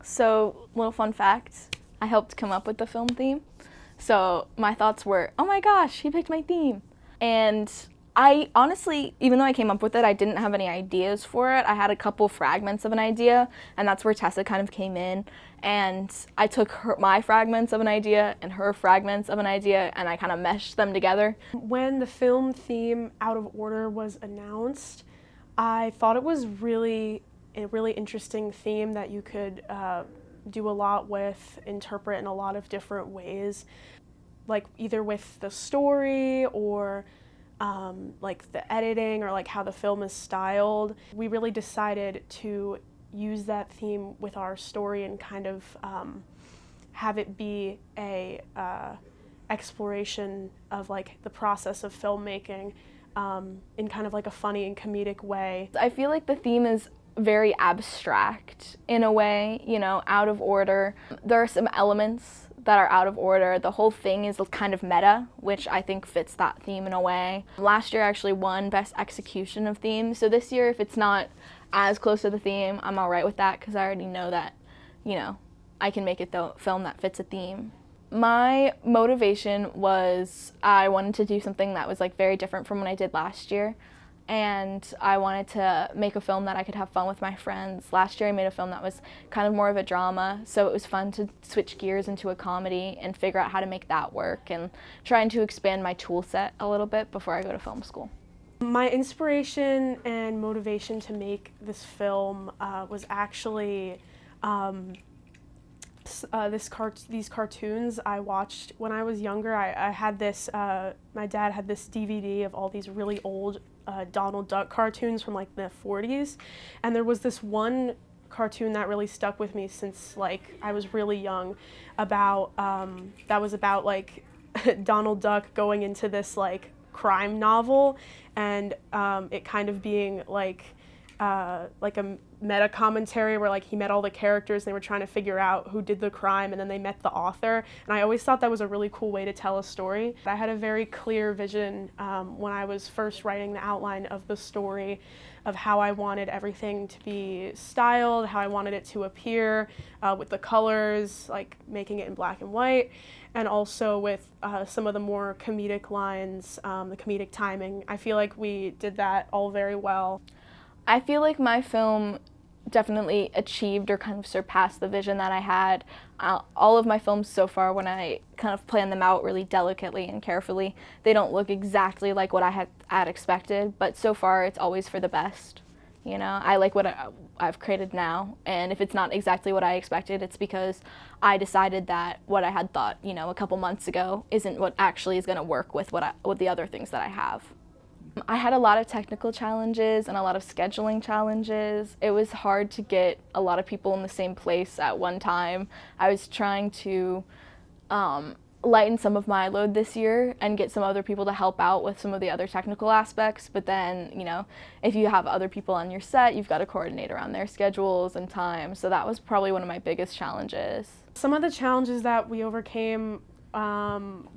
So, little fun fact, I helped come up with the film theme. So my thoughts were, oh my gosh, he picked my theme. And I honestly, even though I came up with it, I didn't have any ideas for it. I had a couple fragments of an idea, and that's where Tessa kind of came in. And I took my fragments of an idea and her fragments of an idea, and I kind of meshed them together. When the film theme Out of Order was announced, I thought it was a really interesting theme that you could do a lot with, interpret in a lot of different ways, like either with the story or like the editing or like how the film is styled. We really decided to use that theme with our story and kind of have it be a exploration of like the process of filmmaking in kind of like a funny and comedic way. I feel like the theme is very abstract in a way, you know, out of order. There are some elements that are out of order. The whole thing is kind of meta, which I think fits that theme in a way. Last year I actually won Best Execution of Theme, so this year if it's not as close to the theme, I'm all right with that because I already know that, you know, I can make a film that fits a theme. My motivation was I wanted to do something that was like very different from what I did last year. And I wanted to make a film that I could have fun with my friends. Last year I made a film that was kind of more of a drama, so it was fun to switch gears into a comedy and figure out how to make that work and trying to expand my tool set a little bit before I go to film school. My inspiration and motivation to make this film was actually these cartoons I watched when I was younger. I had this, my dad had this DVD of all these really old Donald Duck cartoons from like the 40s, and there was this one cartoon that really stuck with me since like I was really young about that was about like Donald Duck going into this like crime novel and it kind of being like a meta commentary where like he met all the characters and they were trying to figure out who did the crime, and then they met the author, and I always thought that was a really cool way to tell a story. I had a very clear vision when I was first writing the outline of the story of how I wanted everything to be styled, how I wanted it to appear with the colors, like making it in black and white, and also with some of the more comedic lines, the comedic timing. I feel like we did that all very well. I feel like my film definitely achieved or kind of surpassed the vision that I had. All of my films so far, when I kind of plan them out really delicately and carefully, they don't look exactly like what I had expected, but so far it's always for the best. You know, I like what I've created now, and if it's not exactly what I expected, it's because I decided that what I had thought, you know, a couple months ago isn't what actually is going to work with with the other things that I have. I had a lot of technical challenges and a lot of scheduling challenges. It was hard to get a lot of people in the same place at one time. I was trying to lighten some of my load this year and get some other people to help out with some of the other technical aspects, but then, you know, if you have other people on your set, you've got to coordinate around their schedules and time, so that was probably one of my biggest challenges. Some of the challenges that we overcame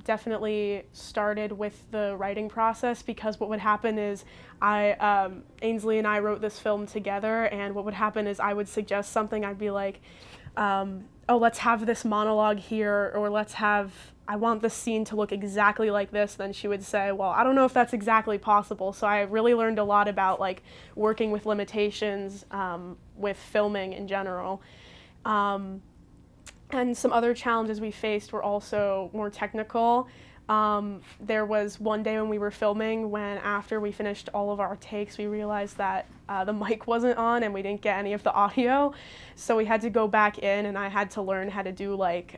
definitely started with the writing process, because what would happen is Ainsley and I wrote this film together, and what would happen is I would suggest something. I'd be like, oh, let's have this monologue here, or I want this scene to look exactly like this. Then she would say, well, I don't know if that's exactly possible. So I really learned a lot about like working with limitations with filming in general. And some other challenges we faced were also more technical. There was one day when we were filming when after we finished all of our takes, we realized that the mic wasn't on and we didn't get any of the audio. So we had to go back in, and I had to learn how to do like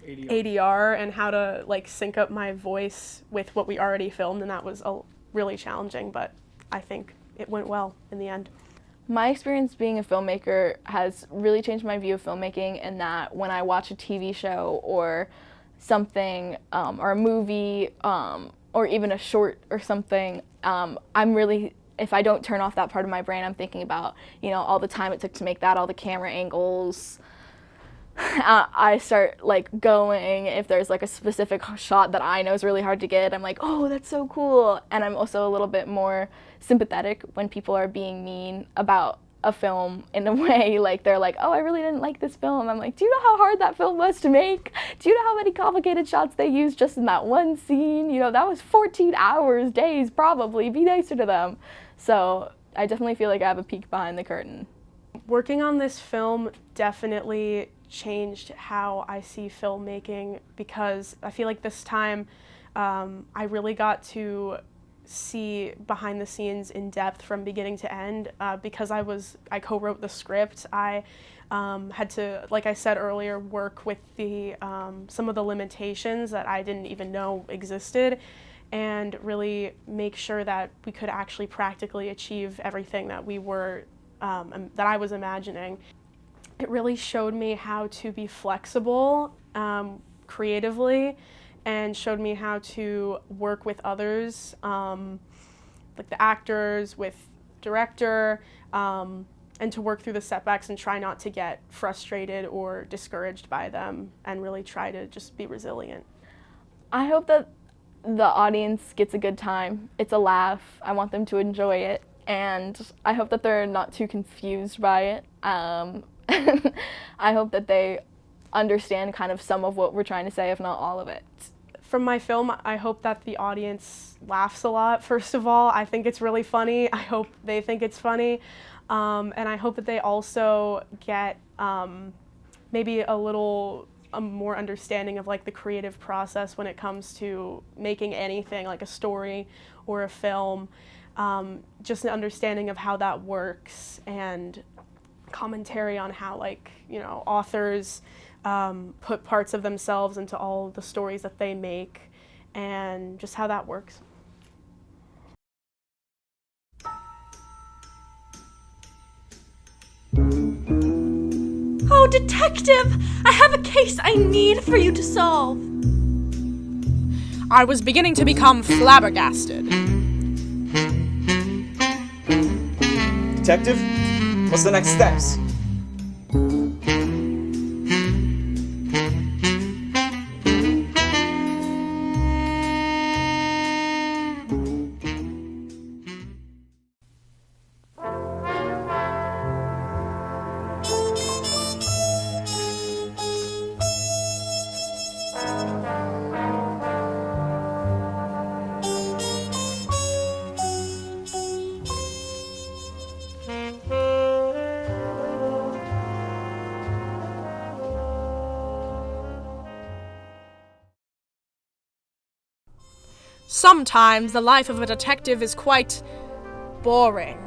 ADR and how to like sync up my voice with what we already filmed, and that was really challenging, but I think it went well in the end. My experience being a filmmaker has really changed my view of filmmaking, in that when I watch a TV show or something, or a movie, or even a short or something, if I don't turn off that part of my brain, I'm thinking about, you know, all the time it took to make that, all the camera angles. I start like going, if there's like a specific shot that I know is really hard to get, I'm like, oh, that's so cool. And I'm also a little bit more sympathetic when people are being mean about a film in a way. Like, they're like, oh, I really didn't like this film. I'm like, do you know how hard that film was to make? Do you know how many complicated shots they used just in that one scene? You know, that was 14 hours, days, probably. Be nicer to them. So I definitely feel like I have a peek behind the curtain. Working on this film definitely changed how I see filmmaking, because I feel like this time I really got to see behind the scenes in depth from beginning to end. Because I co-wrote the script, I had to, like I said earlier, work with the some of the limitations that I didn't even know existed, and really make sure that we could actually practically achieve everything that we were that I was imagining. It really showed me how to be flexible creatively, and showed me how to work with others, like the actors, with director, and to work through the setbacks and try not to get frustrated or discouraged by them, and really try to just be resilient. I hope that the audience gets a good time. It's a laugh. I want them to enjoy it, and I hope that they're not too confused by it. I hope that they understand kind of some of what we're trying to say, if not all of it. From my film, I hope that the audience laughs a lot, first of all. I think it's really funny. I hope they think it's funny. And I hope that they also get maybe a more understanding of like the creative process when it comes to making anything, like a story or a film. Just an understanding of how that works, and commentary on how, like, you know, authors put parts of themselves into all the stories that they make, and just how that works. Oh, detective! I have a case I need for you to solve. I was beginning to become flabbergasted. Detective, what's the next steps? Sometimes the life of a detective is quite boring.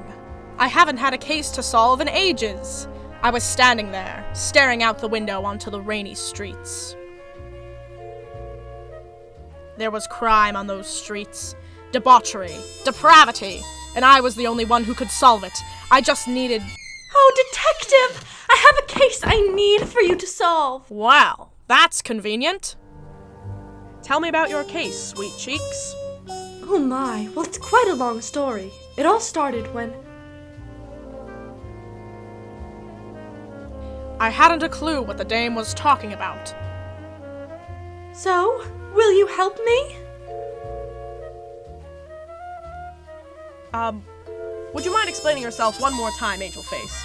I haven't had a case to solve in ages. I was standing there, staring out the window onto the rainy streets. There was crime on those streets, debauchery, depravity, and I was the only one who could solve it. I just needed... Oh, detective! I have a case I need for you to solve. Well, that's convenient. Tell me about your case, sweet cheeks. Oh my, well, it's quite a long story. It all started when... I hadn't a clue what the dame was talking about. So, will you help me? Would you mind explaining yourself one more time, Angel Face?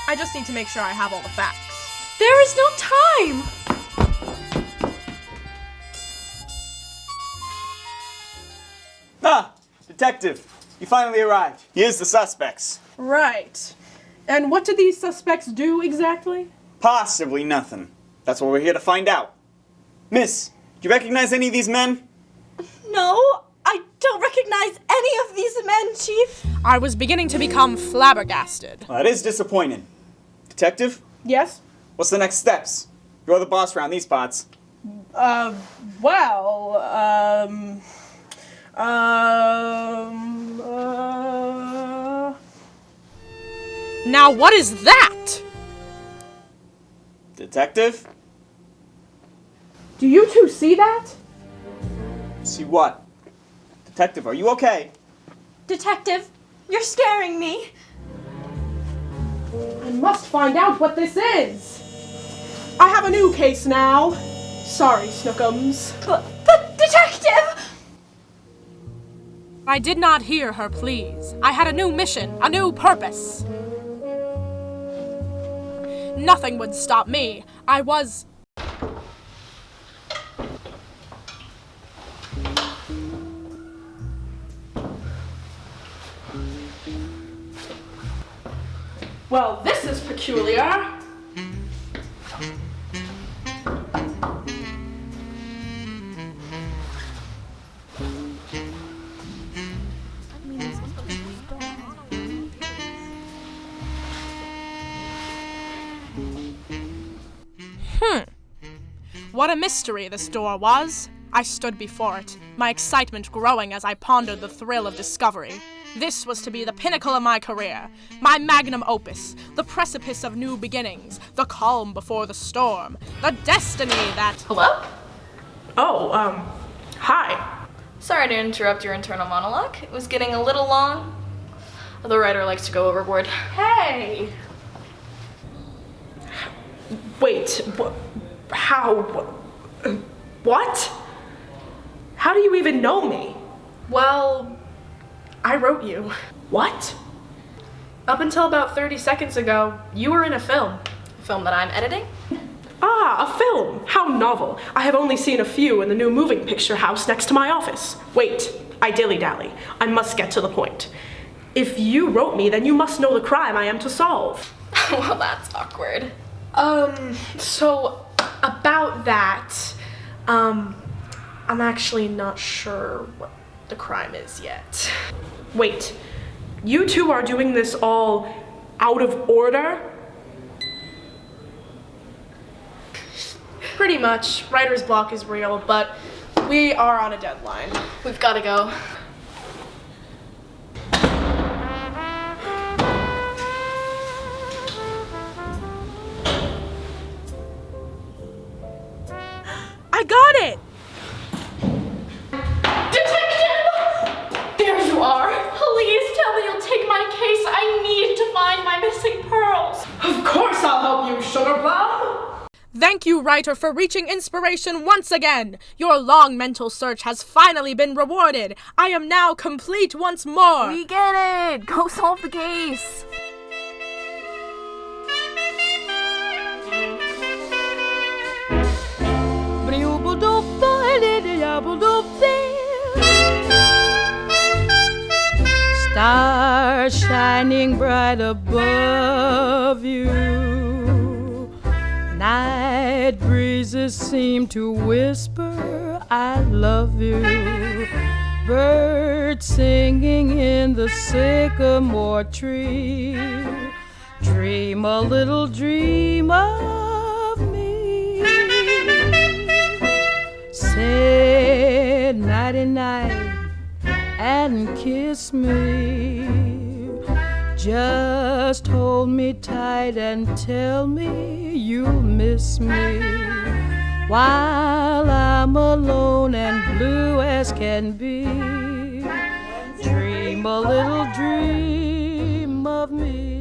I just need to make sure I have all the facts. There is no time! Ah! Detective, you finally arrived. Here's the suspects. Right. And what did these suspects do exactly? Possibly nothing. That's what we're here to find out. Miss, do you recognize any of these men? No, I don't recognize any of these men, Chief. I was beginning to become flabbergasted. Well, that is disappointing. Detective, Yes? what's the next steps? You're the boss around these parts. Now what is that? Detective? Do you two see that? See what? Detective, are you okay? Detective, you're scaring me. I must find out what this is. I have a new case now. Sorry, Snookums. But detective! I did not hear her pleas. I had a new mission, a new purpose. Nothing would stop me. I was... Well, this is peculiar. What a mystery this door was. I stood before it, my excitement growing as I pondered the thrill of discovery. This was to be the pinnacle of my career, my magnum opus, the precipice of new beginnings, the calm before the storm, the destiny that... Hello? Oh, hi. Sorry to interrupt your internal monologue. It was getting a little long. The writer likes to go overboard. Hey! Wait, how? What? How do you even know me? Well, I wrote you. What? Up until about 30 seconds ago, you were in a film. A film that I'm editing? Ah, a film. How novel. I have only seen a few in the new moving picture house next to my office. Wait, I dilly-dally. I must get to the point. If you wrote me, then you must know the crime I am to solve. Well, that's awkward. So about that, I'm actually not sure what the crime is yet. Wait, you two are doing this all out of order? Pretty much. Writer's block is real, but we are on a deadline. We've got to go. I got it! Detective! There you are. Please tell me you'll take my case. I need to find my missing pearls. Of course I'll help you, Sugar Plum! Thank you, writer, for reaching inspiration once again. Your long mental search has finally been rewarded. I am now complete once more. We get it! Go solve the case! Stars shining bright above you. Night breezes seem to whisper, I love you. Birds singing in the sycamore tree. Dream a little dream of me. Say nighty-night and kiss me. Just hold me tight and tell me you'll miss me while I'm alone and blue as can be. Dream a little dream of me.